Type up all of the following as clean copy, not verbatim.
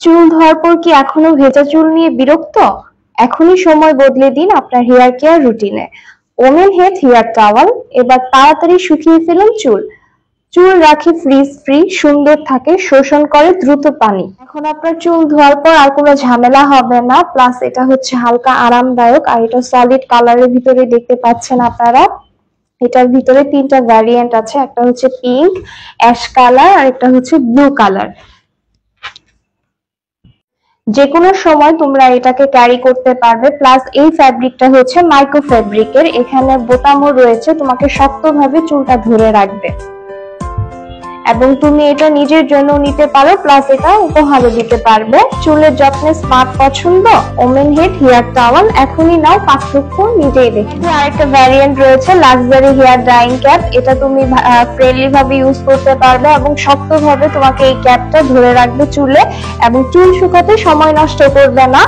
চুল ধোয়ার পর কি এখনো ভেজা চুল নিয়ে বিরক্ত? এখনই সময় বদলে দিন আপনার হেয়ার কেয়ার রুটিনে। Women health hair towel. এবার তাড়াতাড়ি শুকিয়ে ফেলুন চুল। চুল রাখে ফ্রিজ ফ্রি, সুন্দর থাকে, শোষণ করে দ্রুত পানি। এখন আপনার চুল ধোয়ার পর আর কোনো ঝামেলা হবে না, প্লাস এটা হচ্ছে হালকা আরামদায়ক, আর এটা সলিড কালারের ভিতরে দেখতে পাচ্ছেন আপনারা। এটার ভিতরে তিনটা ভ্যারিয়েন্ট আছে, একটা হচ্ছে পিঙ্ক, অ্যাশ কালার, আর একটা হচ্ছে ব্লু কালার। যে কোনো সময় তোমরা এটাকে ক্যারি করতে পারবে, প্লাস এই ফ্যাব্রিকটা হচ্ছে মাইক্রো ফ্যাব্রিকের, এখানে বোতামও রয়েছে, তোমাকে শক্তভাবে চুলটা ধরে রাখবে এবং তুমি এটা নিজের জন্য নিতে পারো, প্লাস এটা উপহারও দিতে পারবে। চুলের যত্নে স্মার্ট পছন্দ? ওমেন হেড হেয়ার টাওয়াল এখনই নাও, পার্থক্য নিজেই দেখে। আরেকটা ভ্যারিয়েন্ট রয়েছে লাক্সারি হেয়ার ড্রাইং ক্যাপ। এটা তুমি ফ্রেন্ডলি ভাবে ইউজ করতে পারবে এবং শক্তভাবে তোমাকে এই ক্যাপটা ধরে রাখবে চুলে, এবং চুল শুকাতে সময় নষ্ট করবে না।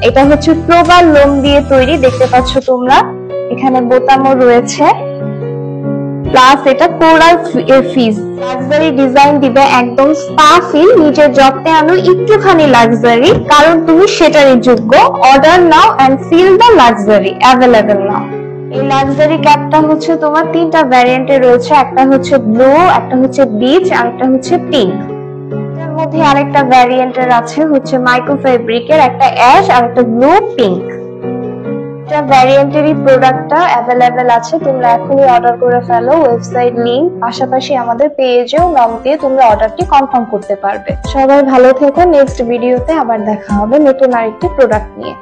এটা হচ্ছে প্রবাল লোম দিয়ে তৈরি, দেখতে পাচ্ছ তোমরা, এখানে বোতামও রয়েছে, প্লাস এটা কোরাল ফিজ। লাক্সারি ডিজাইন দিবে, একদম স্পা ফিল। নিজের যত্নে আনো একটুখানি লাক্সারি, কারণ তুমি সেটারই যোগ্য। Order now and feel the luxury, available now. এই লাক্সারি ক্যাপটা হচ্ছে তোমার তিনটা ভ্যারিয়েন্টে রয়েছে, একটা হচ্ছে ব্লু, একটা হচ্ছে বিচ, আর একটা হচ্ছে পিঙ্ক। এর মধ্যে আরেকটা ভ্যারিয়েন্টের আছে হচ্ছে মাইক্রো ফেব্রিকের, একটা অ্যাশ আর একটা ব্লু পিঙ্ক। ভ্যারিয়েন্টেরই প্রোডাক্টটা অ্যাভেলেবেল আছে, তোমরা এখনই অর্ডার করে ফেলো। ওয়েবসাইট লিংক, পাশাপাশি আমাদের পেজেও নক দিয়ে তোমরা অর্ডারটি কনফার্ম করতে পারবে। সবাই ভালো থেকো, নেক্সট ভিডিওতে আবার দেখা হবে নতুন আরেকটি প্রোডাক্ট নিয়ে।